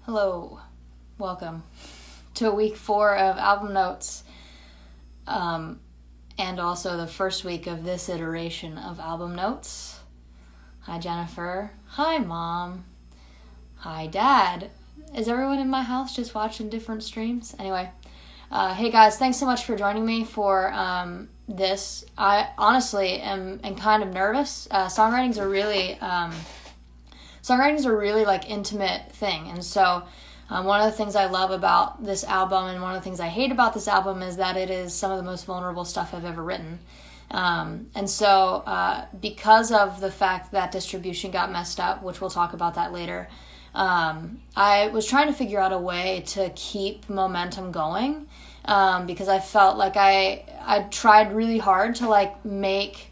Hello, welcome to week 4 of album notes, and also the first week of this iteration of album notes. Hi Jennifer. Hi Mom. Hi Dad. Is everyone in my house just watching different streams? Anyway, hey guys, thanks so much for joining me for this. I honestly am kind of nervous. Songwriting's a really like intimate thing, and so one of the things I love about this album and one of the things I hate about this album is that it is some of the most vulnerable stuff I've ever written. And so because of the fact that distribution got messed up, which we'll talk about that later, I was trying to figure out a way to keep momentum going, because I felt like I tried really hard to like make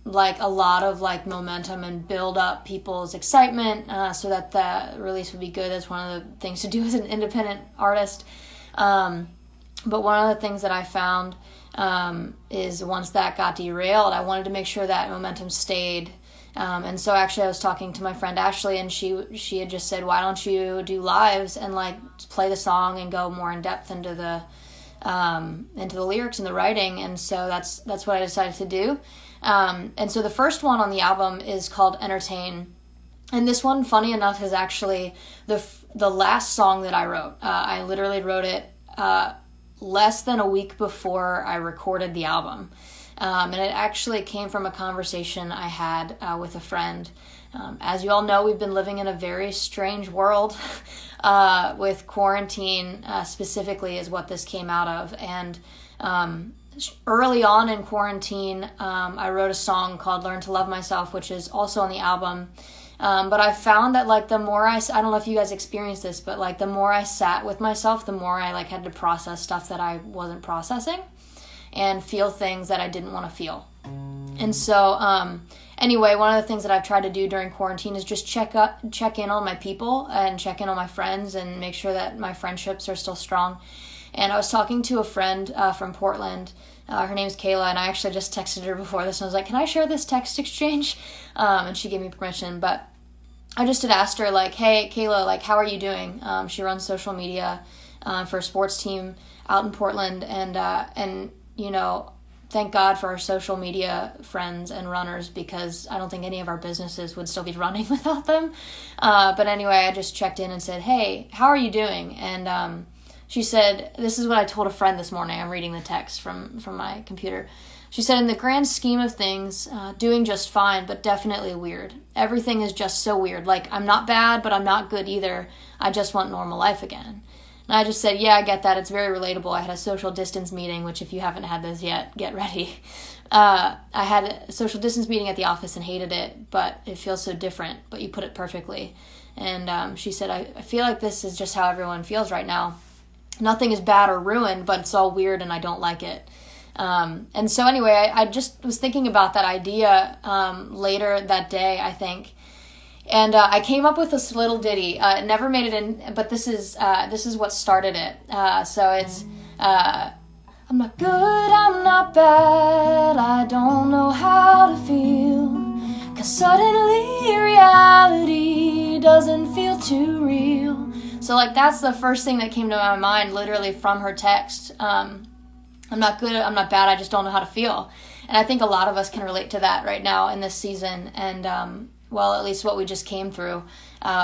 like a lot of like momentum and build up people's excitement so that the release would be good. That's one of the things to do as an independent artist. But one of the things that I found is once that got derailed, I wanted to make sure that momentum stayed. And so actually I was talking to my friend Ashley, and she had just said, why don't you do lives and like play the song and go more in depth into the lyrics and the writing. And so that's what I decided to do. And so the first one on the album is called Entertain. And this one, funny enough, is actually the last song that I wrote. I literally wrote it less than a week before I recorded the album. And it actually came from a conversation I had with a friend. As you all know, we've been living in a very strange world with quarantine specifically is what this came out of. And early on in quarantine, I wrote a song called Learn to Love Myself, which is also on the album. But I found that like the more I don't know if you guys experienced this, but like the more I sat with myself, the more I like had to process stuff that I wasn't processing and feel things that I didn't want to feel. And so anyway, one of the things that I've tried to do during quarantine is just check in on my people and check in on my friends and make sure that my friendships are still strong. And I was talking to a friend from Portland. Her name's Kayla, and I actually just texted her before this, and I was like, can I share this text exchange? And she gave me permission, but I just had asked her, like, hey, Kayla, like, how are you doing? She runs social media for a sports team out in Portland, and you know, thank God for our social media friends and runners, because I don't think any of our businesses would still be running without them. But anyway, I just checked in and said, hey, how are you doing? And she said, this is what I told a friend this morning. I'm reading the text from my computer. She said, in the grand scheme of things, doing just fine, but definitely weird. Everything is just so weird. Like, I'm not bad, but I'm not good either. I just want normal life again. And I just said, yeah, I get that. It's very relatable. I had a social distance meeting, which if you haven't had those yet, get ready. I had a social distance meeting at the office and hated it, but it feels so different, but you put it perfectly. And she said, I feel like this is just how everyone feels right now. Nothing is bad or ruined, but it's all weird and I don't like it. And so anyway, I just was thinking about that idea later that day, I think. And I came up with this little ditty. It never made it in, but this is what started it. So it's, I'm not good, I'm not bad, I don't know how to feel, 'cause suddenly reality doesn't feel too real. So like that's the first thing that came to my mind, literally from her text. I'm not good, I'm not bad, I just don't know how to feel. And I think a lot of us can relate to that right now in this season. And well, at least what we just came through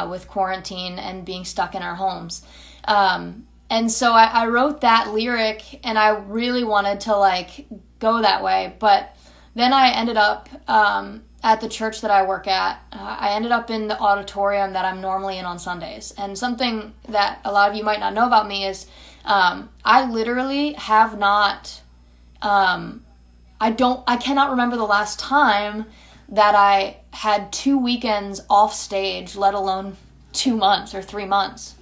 with quarantine and being stuck in our homes. And so I wrote that lyric, and I really wanted to like go that way. But then I ended up at the church that I work at. I ended up in the auditorium that I'm normally in on Sundays. And something that a lot of you might not know about me is I literally have not, I cannot remember the last time that I had 2 weekends off stage, let alone 2 months or 3 months.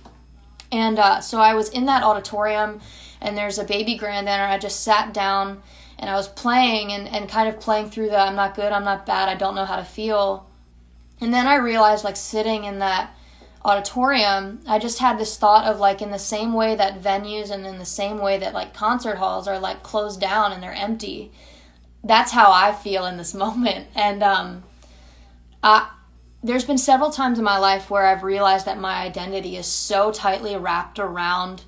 And so I was in that auditorium, and there's a baby grand dinner. I just sat down and I was playing and kind of playing through the I'm not good, I'm not bad, I don't know how to feel. And then I realized, like, sitting in that auditorium, I just had this thought of, like, in the same way that venues and in the same way that, like, concert halls are, like, closed down and they're empty, that's how I feel in this moment. And there's been several times in my life where I've realized that my identity is so tightly wrapped around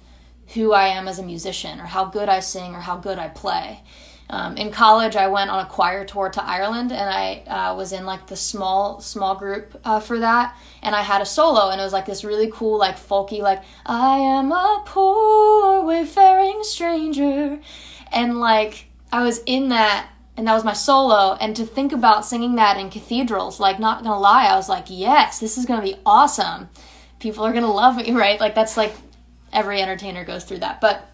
who I am as a musician, or how good I sing, or how good I play. In college, I went on a choir tour to Ireland, and I was in like the small group for that, and I had a solo, and it was like this really cool, like folky, like, I am a poor wayfaring stranger, and like I was in that, and that was my solo, and to think about singing that in cathedrals, like, not gonna lie, I was like, yes, this is gonna be awesome. People are gonna love me, right? Like, that's like every entertainer goes through that. But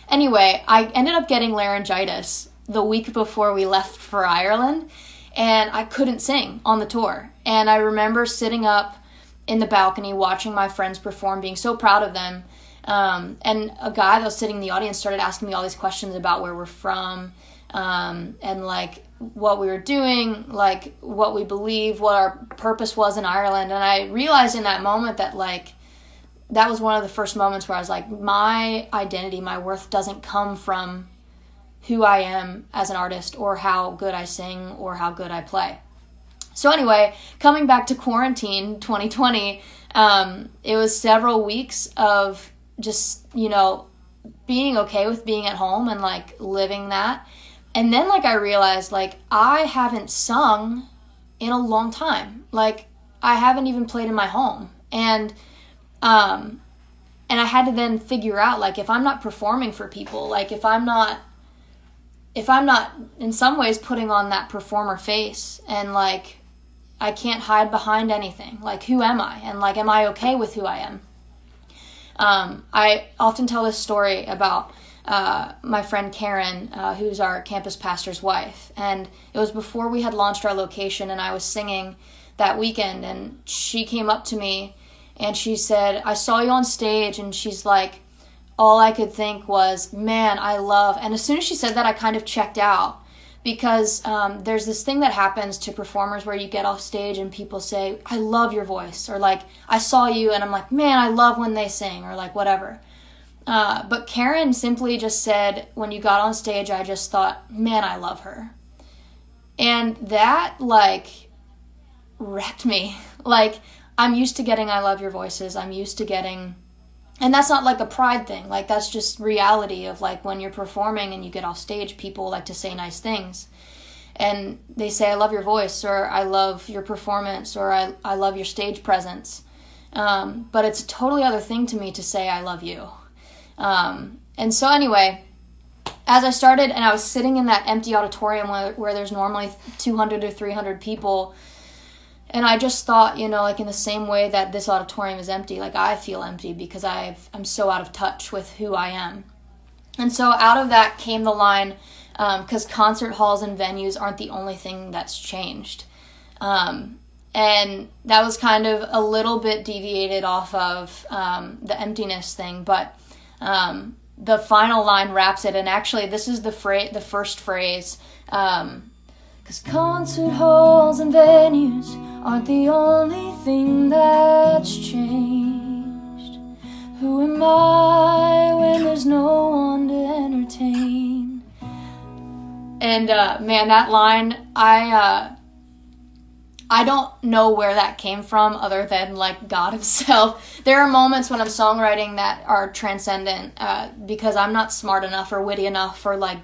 anyway, I ended up getting laryngitis the week before we left for Ireland, and I couldn't sing on the tour. And I remember sitting up in the balcony watching my friends perform, being so proud of them. And a guy that was sitting in the audience started asking me all these questions about where we're from, and like what we were doing, like what we believe, what our purpose was in Ireland. And I realized in that moment that like, that was one of the first moments where I was like, my identity, my worth doesn't come from who I am as an artist, or how good I sing, or how good I play. So anyway, coming back to quarantine 2020, it was several weeks of just, being okay with being at home and like living that. And then like I realized like I haven't sung in a long time. Like I haven't even played in my home. And I had to then figure out, like, if I'm not performing for people, like, if I'm not in some ways putting on that performer face, and, like, I can't hide behind anything, like, who am I? And, like, am I okay with who I am? I often tell this story about my friend Karen, who's our campus pastor's wife. And it was before we had launched our location, and I was singing that weekend, and she came up to me and she said, I saw you on stage, and she's like, all I could think was, man, I love, and as soon as she said that, I kind of checked out, because there's this thing that happens to performers where you get off stage and people say, I love your voice, or like, I saw you, and I'm like, man, I love when they sing, or like whatever. But Karen simply just said, when you got on stage, I just thought, man, I love her. And that like wrecked me. Like, I'm used to getting I love your voices. I'm used to getting, and that's not like a pride thing. Like, that's just reality of like when you're performing and you get off stage, people like to say nice things. And they say, I love your voice, or I love your performance, or I love your stage presence. But it's a totally other thing to me to say I love you. And so anyway, as I started, and I was sitting in that empty auditorium where there's normally 200 or 300 people, and I just thought, like in the same way that this auditorium is empty, like I feel empty because I'm so out of touch with who I am. And so out of that came the line, because concert halls and venues aren't the only thing that's changed. And that was kind of a little bit deviated off of the emptiness thing, but the final line wraps it, and actually this is the first phrase, because concert halls and venues aren't the only thing that's changed. Who am I when there's no one to entertain? And man, that line, I don't know where that came from other than like God himself. There are moments when I'm songwriting that are transcendent, because I'm not smart enough or witty enough, or like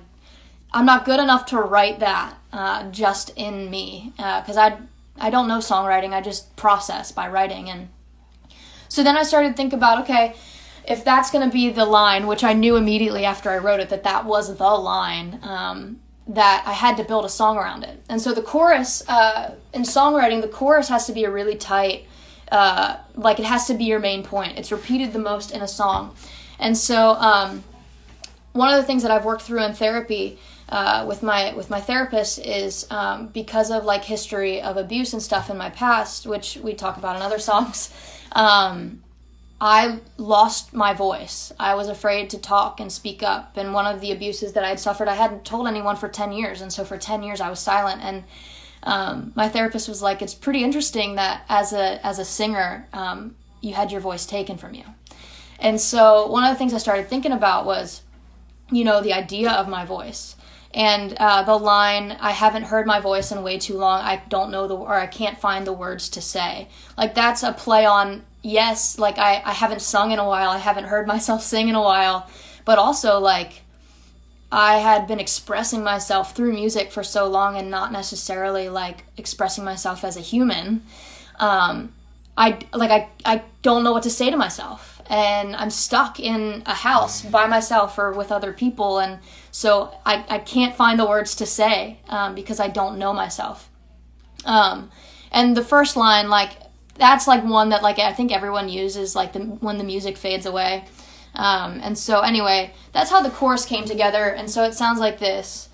I'm not good enough to write that just in me, because I don't know songwriting. I just process by writing. And so then I started to think about, okay, if that's going to be the line, which I knew immediately after I wrote it that was the line, that I had to build a song around it. And so the chorus, in songwriting, the chorus has to be a really tight, like it has to be your main point. It's repeated the most in a song. And so one of the things that I've worked through in therapy with my therapist is, because of like history of abuse and stuff in my past, which we talk about in other songs, I lost my voice. I was afraid to talk and speak up. And one of the abuses that I had suffered, I hadn't told anyone for 10 years. And so for 10 years I was silent. And my therapist was like, it's pretty interesting that as a singer, you had your voice taken from you. And so one of the things I started thinking about was, the idea of my voice. And the line, I haven't heard my voice in way too long, I don't know or I can't find the words to say. Like, that's a play on, yes, like I haven't sung in a while, I haven't heard myself sing in a while, but also like I had been expressing myself through music for so long and not necessarily like expressing myself as a human. I don't know what to say to myself, and I'm stuck in a house by myself or with other people, and so I can't find the words to say because I don't know myself. And the first line, like, that's like one that like I think everyone uses, like when the music fades away. And so anyway, that's how the chorus came together, and so it sounds like this.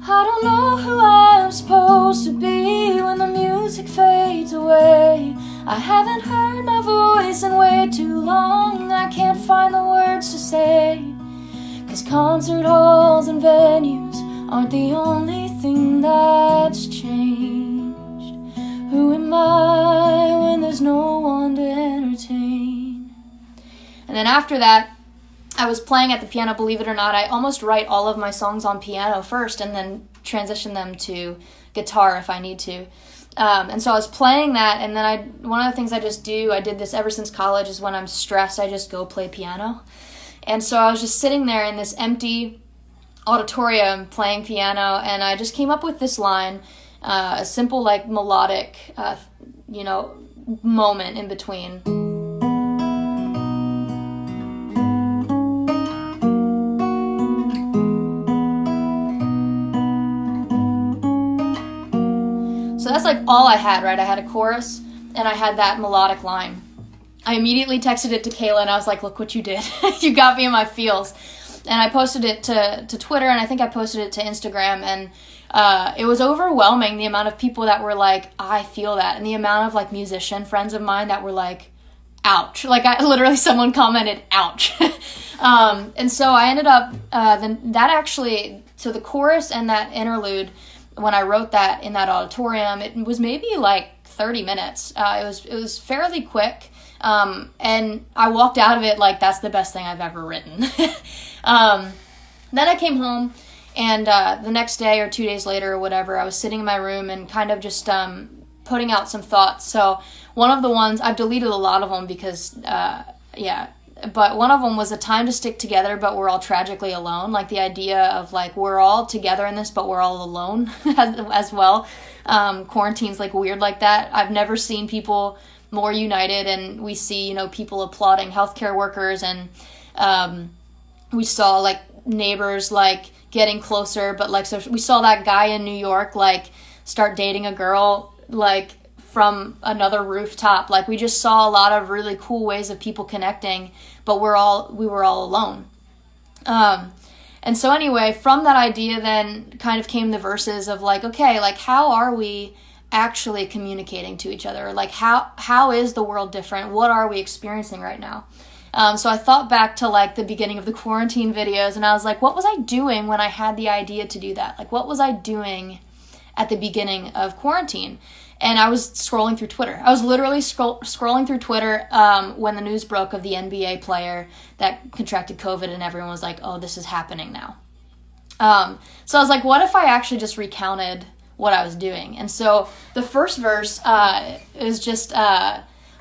I don't know who I am supposed to be when the music fades away. I haven't heard my voice in way too long, I can't find the words to say. 'Cause concert halls and venues aren't the only thing that's changed. Who am I when there's no one to entertain? And then after that, I was playing at the piano, believe it or not. I almost write all of my songs on piano first and then transition them to guitar if I need to. And so I was playing that, and then one of the things I just do, I did this ever since college, is when I'm stressed, I just go play piano. And so I was just sitting there in this empty auditorium playing piano, and I just came up with this line, a simple like melodic, moment in between. So that's like all I had, right? I had a chorus and I had that melodic line. I immediately texted it to Kayla and I was like, look what you did. You got me in my feels. And I posted it to Twitter, and I think I posted it to Instagram, and it was overwhelming, the amount of people that were like, I feel that, and the amount of like musician friends of mine that were like, ouch. Like someone commented, ouch. And so I ended up, so the chorus and that interlude, when I wrote that in that auditorium, it was maybe like 30 minutes. It was fairly quick. And I walked out of it like, that's the best thing I've ever written. Then I came home, and the next day or 2 days later or whatever, I was sitting in my room and kind of just putting out some thoughts. So one of the ones, I've deleted a lot of them because, but one of them was a time to stick together, but we're all tragically alone. Like the idea of like, we're all together in this, but we're all alone as well. Quarantine's like weird like that. I've never seen people more united, and we see, people applauding healthcare workers, and we saw like neighbors like getting closer, but like, so we saw that guy in New York like start dating a girl like from another rooftop. Like, we just saw a lot of really cool ways of people connecting, but we were all alone. And so anyway, from that idea then kind of came the verses of like, okay, like how are we actually communicating to each other? Like how is the world different? What are we experiencing right now? So I thought back to like the beginning of the quarantine videos, and I was like, what was I doing when I had the idea to do that? Like, what was I doing at the beginning of quarantine? And I was scrolling through Twitter. I was literally scrolling through Twitter when the news broke of the NBA player that contracted COVID, and everyone was like, oh, this is happening now. So I was like, what if I actually just recounted what I was doing? And so the first verse is just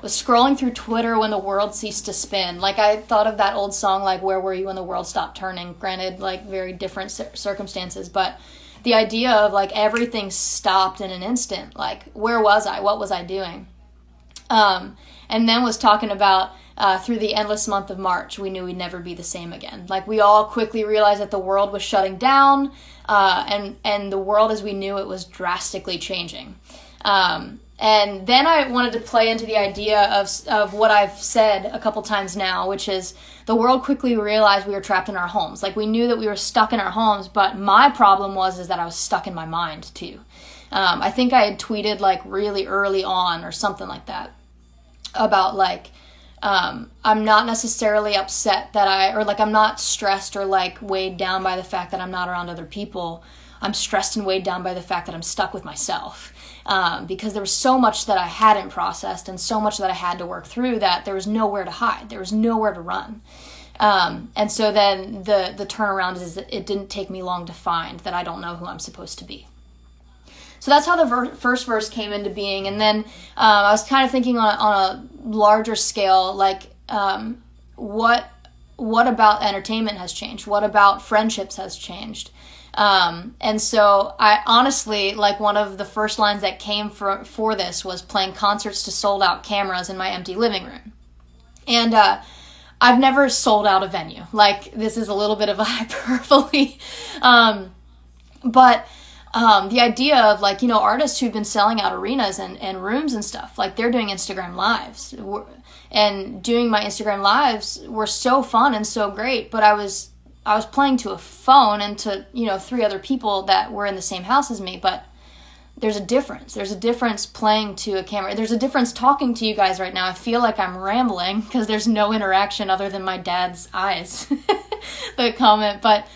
was scrolling through Twitter when the world ceased to spin. Like, I thought of that old song, like, where were you when the world stopped turning? Granted, like, very different circumstances, but the idea of like everything stopped in an instant. Like, where was I? What was I doing? And then was talking about through the endless month of March, we knew we'd never be the same again. Like, we all quickly realized that the world was shutting down, and the world as we knew it was drastically changing. And then I wanted to play into the idea of what I've said a couple times now, which is the world quickly realized we were trapped in our homes. Like, we knew that we were stuck in our homes, but my problem was that I was stuck in my mind too. I think I had tweeted like really early on or something like that about like, I'm not necessarily upset that I'm not stressed or like weighed down by the fact that I'm not around other people. I'm stressed and weighed down by the fact that I'm stuck with myself. Because there was so much that I hadn't processed and so much that I had to work through that there was nowhere to hide. There was nowhere to run. And so then the turnaround is that it didn't take me long to find that I don't know who I'm supposed to be. So that's how the first verse came into being. And then I was kind of thinking on a larger scale, like what about entertainment has changed? What about friendships has changed? And so I honestly, like, one of the first lines that came for this was playing concerts to sold out cameras in my empty living room. And I've never sold out a venue. Like, this is a little bit of a hyperbole. But the idea of, like, you know, artists who've been selling out arenas and rooms and stuff, like, they're doing Instagram lives. And doing my Instagram lives were so fun and so great, but I was playing to a phone and to, you know, 3 other people that were in the same house as me, but there's a difference. There's a difference playing to a camera. There's a difference talking to you guys right now. I feel like I'm rambling because there's no interaction other than my dad's eyes that comment, but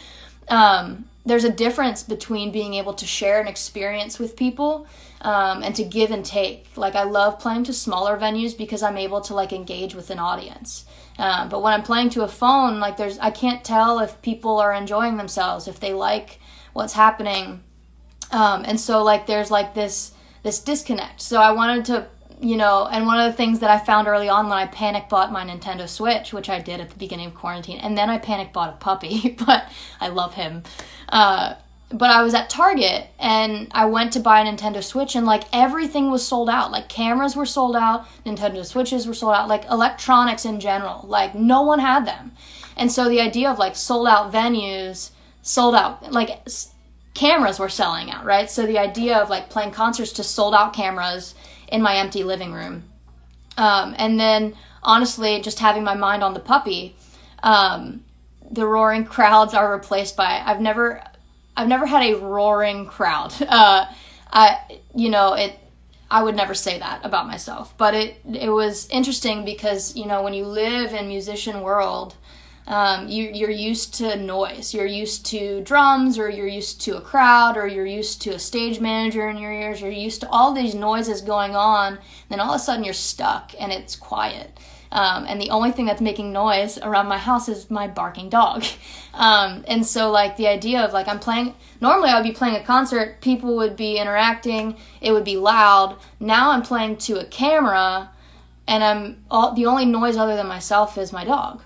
there's a difference between being able to share an experience with people and to give and take. Like, I love playing to smaller venues because I'm able to, like, engage with an audience. But when I'm playing to a phone, like, I can't tell if people are enjoying themselves, if they like what's happening. And so, like, there's, like, this disconnect. So I wanted to, you know, and one of the things that I found early on when I panic bought my Nintendo Switch, which I did at the beginning of quarantine, and then I panic bought a puppy, but I love him. But I was at Target and I went to buy a Nintendo Switch and, like, everything was sold out. Like, cameras were sold out, Nintendo Switches were sold out, like, electronics in general, like, no one had them. And so the idea of, like, sold out venues, sold out, like, cameras were selling out, right? So the idea of, like, playing concerts to sold out cameras in my empty living room. And then, honestly, just having my mind on the puppy, the roaring crowds are replaced by, I've never had a roaring crowd. I would never say that about myself, but it was interesting because, you know, when you live in musician world, you're used to noise. You're used to drums, or you're used to a crowd, or you're used to a stage manager in your ears. You're used to all these noises going on. Then all of a sudden you're stuck and it's quiet. And the only thing that's making noise around my house is my barking dog. And so, like, the idea of, like, normally I would be playing a concert, people would be interacting, it would be loud. Now I'm playing to a camera, and the only noise other than myself is my dog.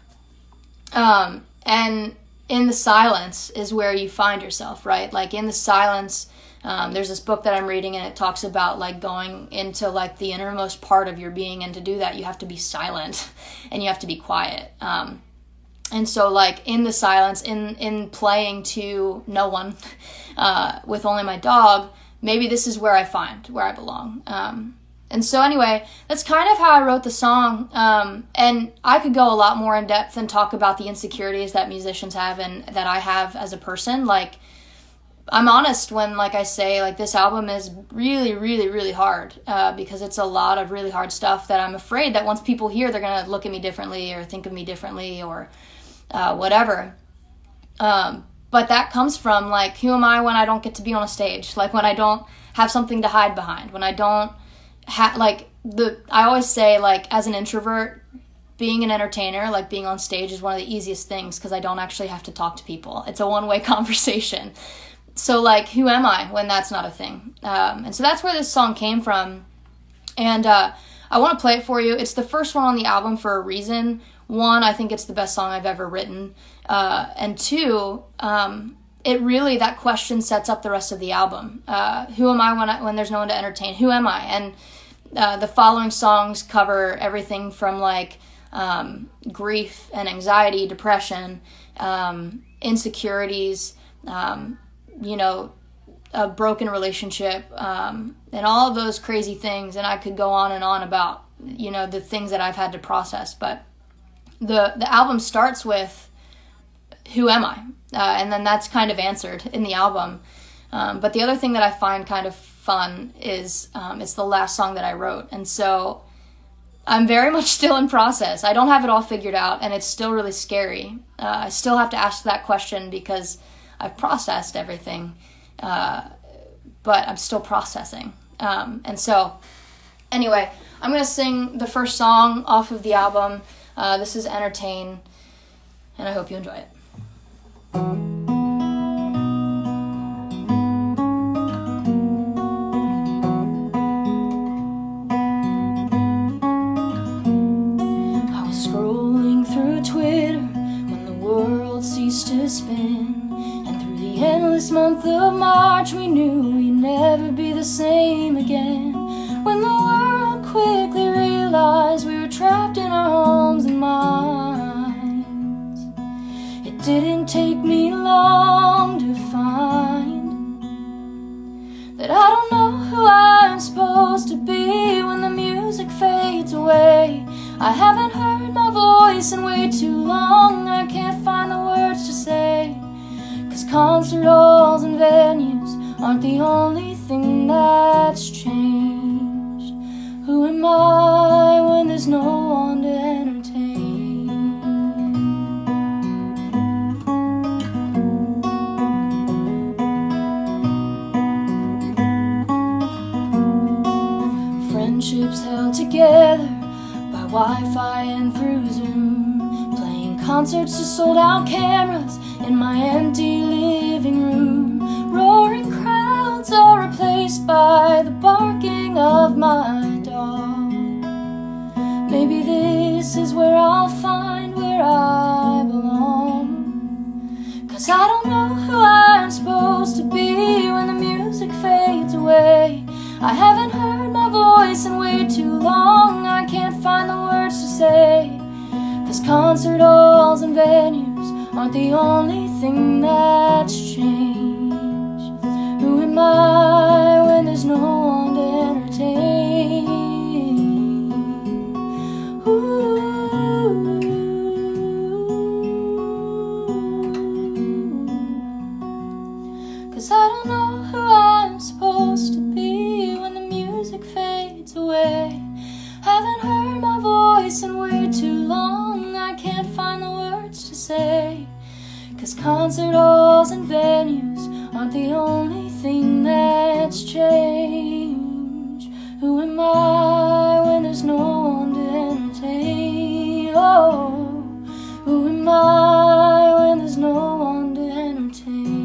And in the silence is where you find yourself, right? Like, in the silence, there's this book that I'm reading, and it talks about, like, going into, like, the innermost part of your being, and to do that you have to be silent and you have to be quiet. And so, like, in the silence, in playing to no one, with only my dog, maybe this is where I find where I belong. And so anyway, that's kind of how I wrote the song. And I could go a lot more in depth and talk about the insecurities that musicians have and that I have as a person. Like, I'm honest when, like, I say, like, this album is really, really, really hard, because it's a lot of really hard stuff that I'm afraid that once people hear, they're going to look at me differently or think of me differently or whatever. But that comes from, like, who am I when I don't get to be on a stage? Like, when I don't have something to hide behind, when I don't I always say, like, as an introvert, being an entertainer, like, being on stage is one of the easiest things because I don't actually have to talk to people. It's a one-way conversation. So, like, who am I when that's not a thing? And so that's where this song came from. And I want to play it for you. It's the first one on the album for a reason. One, I think it's the best song I've ever written. And two, it really, that question sets up the rest of the album. Who am I when there's no one to entertain? Who am I? And the following songs cover everything from, like, grief and anxiety, depression, insecurities, a broken relationship, and all of those crazy things. And I could go on and on about, you know, the things that I've had to process. But the album starts with, who am I? And then that's kind of answered in the album. But the other thing that I find kind of fun is it's the last song that I wrote. And so I'm very much still in process. I don't have it all figured out, and it's still really scary. I still have to ask that question because I've processed everything, but I'm still processing. And so anyway, I'm going to sing the first song off of the album. This is Entertain. and I hope you enjoy it. I was scrolling through Twitter when the world ceased to spin, and through the endless month of March we knew we'd never be the same again. When the world quickly realized we were trapped in our homes and minds, it didn't take me long to find that I don't know who I'm supposed to be when the music fades away. I haven't heard my voice in way too long. I can't find the words to say, 'cause concert halls and venues aren't the only thing that's changed. Who am I when there's no one to entertain? Friendships held together by Wi-Fi and through Zoom, playing concerts to sold-out cameras in my empty living room. Roaring crowds are replaced by the barking of my dog. Maybe this is where I'll find where I belong, 'cause I don't know who I'm supposed to be when the music fades away. I haven't heard my voice in way too long. I can't find the words to say, 'cause concert halls and venues aren't the only thing that's changed. Who am I when there's no one to entertain? Ooh. 'Cause I don't know who I'm supposed to be when the music fades away. Haven't heard my voice in way too long. I can't find the words to say, 'cause concert halls and venues aren't the only thing that's changed. Who am I when there's no one to entertain? Oh, who am I when there's no one to entertain?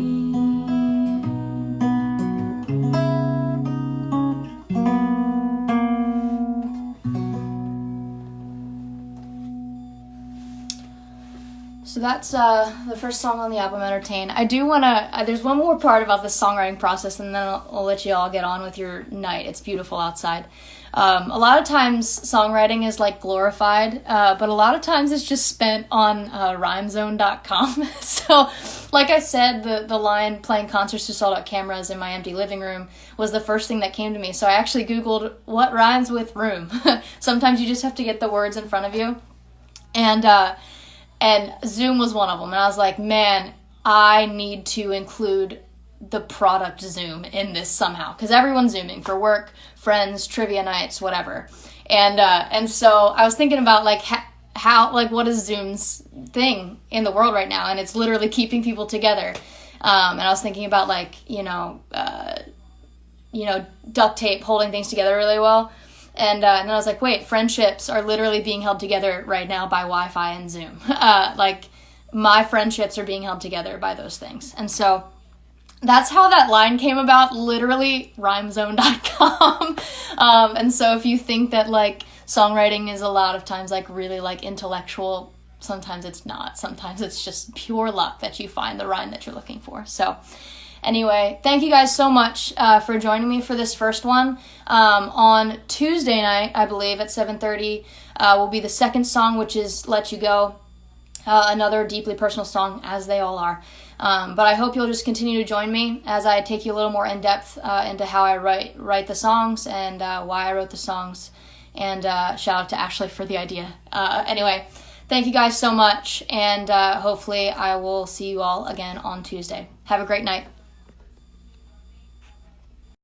So that's the first song on the album, Entertain. I do want to, there's one more part about the songwriting process, and then I'll let you all get on with your night. It's beautiful outside. A lot of times songwriting is like glorified, but a lot of times it's just spent on rhymezone.com. So like I said, the line playing concerts to sold out cameras in my empty living room was the first thing that came to me. So I actually Googled what rhymes with room. Sometimes you just have to get the words in front of you. And Zoom was one of them. And I was like, man, I need to include the product Zoom in this somehow, because everyone's Zooming for work, friends, trivia nights, whatever. And so I was thinking about like how like what is Zoom's thing in the world right now, and it's literally keeping people together. And I was thinking about like duct tape holding things together really well. And then I was like, wait, friendships are literally being held together right now by Wi-Fi and Zoom. Like my friendships are being held together by those things. And so that's how that line came about, literally rhymezone.com. And so if you think that like songwriting is a lot of times like really like intellectual, sometimes it's not. Sometimes it's just pure luck that you find the rhyme that you're looking for. So anyway, thank you guys so much for joining me for this first one. On Tuesday night, I believe, at 7:30, will be the second song, which is Let You Go. Another deeply personal song, as they all are. But I hope you'll just continue to join me as I take you a little more in depth into how I write the songs and why I wrote the songs. And shout out to Ashley for the idea. Anyway, thank you guys so much, and hopefully I will see you all again on Tuesday. Have a great night.